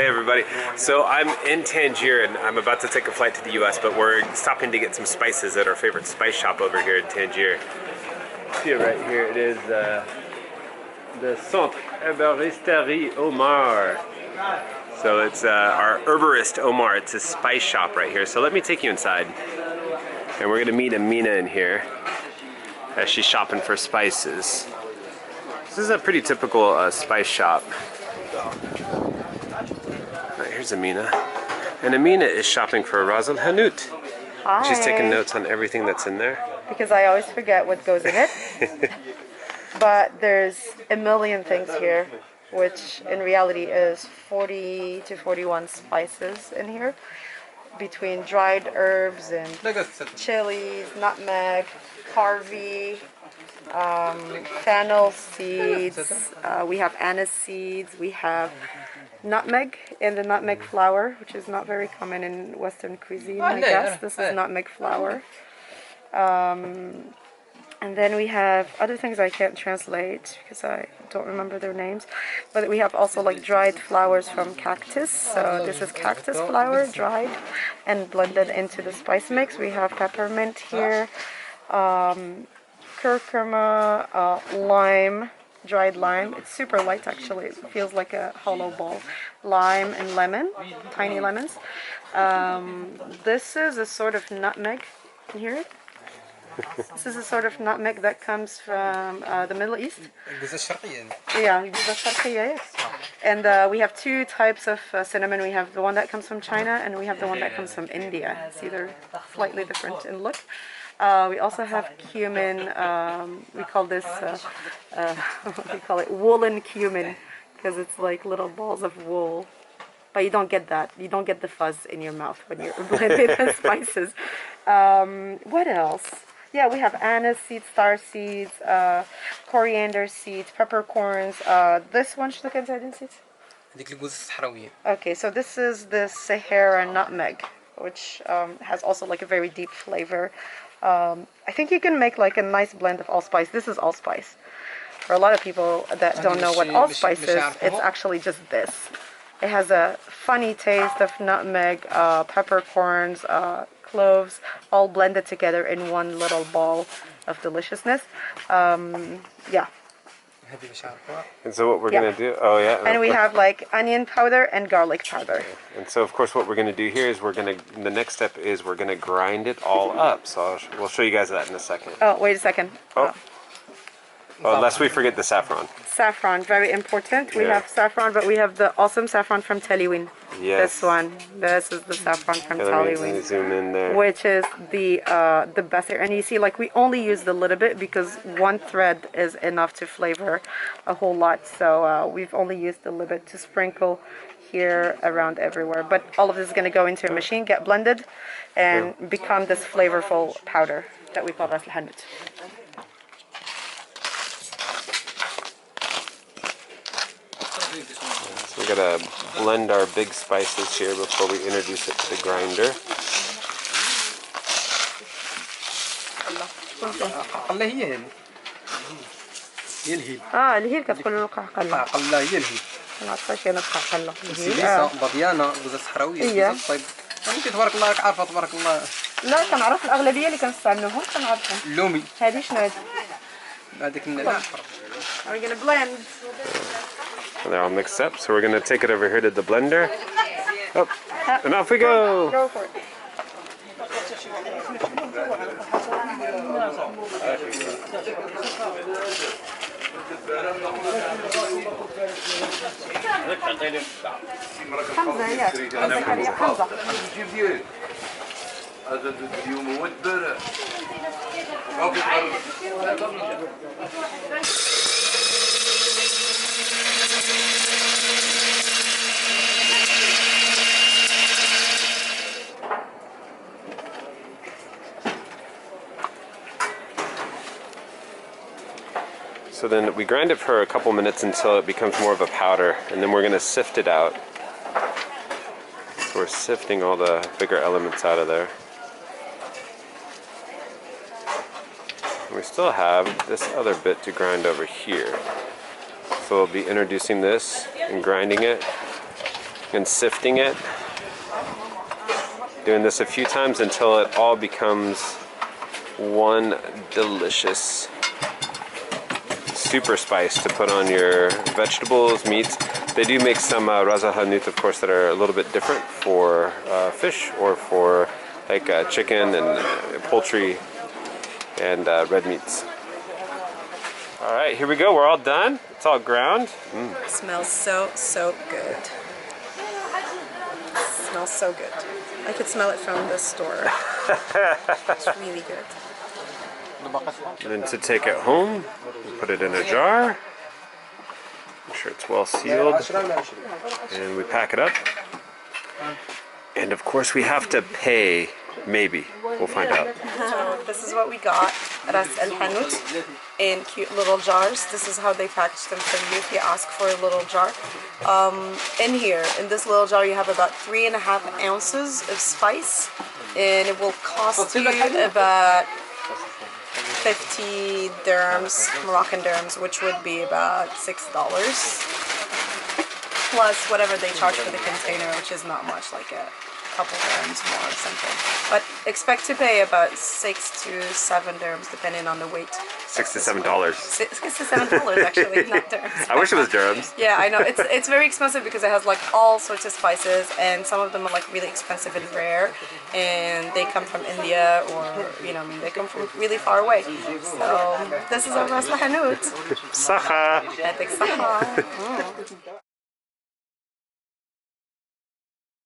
everybody. So I'm in Tangier and I'm about to take a flight to the US, but we're stopping to get some spices at our favorite spice shop over here in Tangier. See it right here, it is the Herboristerie Omar. So it's our herborist Omar, it's a spice shop right here. So let me take you inside. And we're gonna meet Amina in here as she's shopping for spices. This is a pretty typical spice shop. Right, here's Amina. And Amina is shopping for Ras Al Hanout. Hi. She's taking notes on everything that's in there. Because I always forget what goes in it. But there's a million things here, which in reality is 40 to 41 spices in here. Between dried herbs and chilies, nutmeg, carvey, fennel seeds, we have anise seeds, we have nutmeg and the nutmeg flower, which is not very common in Western cuisine, I guess. This is nutmeg flower. And then we have other things I can't translate because I don't remember their names. But we have also like dried flowers from cactus. So this is cactus flower, dried and blended into the spice mix. We have peppermint here, curcuma, lime, dried lime. It's super light actually. It feels like a hollow ball. Lime and lemon, tiny lemons. This is a sort of nutmeg. Can you hear it? This is a sort of nutmeg that comes from the Middle East. Yeah, yes. And we have two types of cinnamon. We have the one that comes from China and we have the one that comes from India. It's either slightly different in look. We also have cumin. We call this, what do you call it? Woolen cumin, because it's like little balls of wool. But you don't get that. You don't get the fuzz in your mouth when you're blending the spices. What else? Yeah, we have anise seeds, star seeds, coriander seeds, peppercorns. This one, should look inside and seeds. Okay, so this is the Sahara nutmeg, which has also like a very deep flavor. I think you can make like a nice blend of allspice. This is allspice. For a lot of people that don't know what allspice is, it's actually just this. It has a funny taste of nutmeg, peppercorns, cloves, all blended together in one little ball of deliciousness. Yeah. And so what we're going to do, and we have like onion powder and garlic powder. And so of course what we're going to do here is the next step is we're going to grind it all up. So we'll show you guys that in a second. Oh, wait a second. Well, unless we forget the saffron. Saffron, very important. We have saffron, but we have the awesome saffron from Taliwin. Yes. This one. This is the saffron from Taliwin. Let me zoom in there. Which is the best here. And you see, like, we only used a little bit because one thread is enough to flavor a whole lot. So we've only used a little bit to sprinkle here, around, everywhere. But all of this is going to go into a machine, get blended, and become this flavorful powder that we call Ras Al Hanout. So we gotta blend our big spices here before we introduce it to the grinder. الهيل كتقول له قهقله قهقله هي الهيل ما عرفتش انا قهقله سيليسا بضيانه جوزة صحراويه طيب انت تبارك الله راك عارفه تبارك الله لا كنعرف الاغلبيه اللي كنستعملوهم كنعرفهم اللومي هذه شنو هذه هذيك النعناع we're gonna blend. And they're all mixed up, so we're gonna take it over here to the blender. Oh, and off we go! Go for it. حمزة ياك زكريا حمزة هذا اليوم مدبر So then we grind it for a couple minutes until it becomes more of a powder, and then we're going to sift it out. So we're sifting all the bigger elements out of there. We still have this other bit to grind over here. So we'll be introducing this and grinding it. and sifting it. Doing this a few times until it all becomes one delicious super spice to put on your vegetables, meats. They do make some Ras Al Hanout, of course, that are a little bit different for fish or for like chicken and poultry and red meats. All right, here we go. We're all done. It's all ground. It smells so good. It smells so good. I could smell it from the store. It's really good. And then to take it home, we put it in a jar. Make sure it's well sealed. And we pack it up. And of course we have to pay, maybe. We'll find out. So this is what we got at Ras Al Hanout in cute little jars. This is how they package them for you if you ask for a little jar. In here, in this little jar, you have about 3.5 ounces of spice, and it will cost you about 50 dirhams, Moroccan dirhams, which would be about $6. Plus whatever they charge for the container, which is not much, like a couple dirhams more or something. But expect to pay about 6 to 7 dirhams depending on the weight. $6 to $7. $6 to $7 actually, not dirhams. I wish it was dirhams. Yeah, I know. It's very expensive because it has like all sorts of spices, and some of them are like really expensive and rare, and they come from India or they come from really far away. So this is our Ras Al Hanout. Saha. Saha.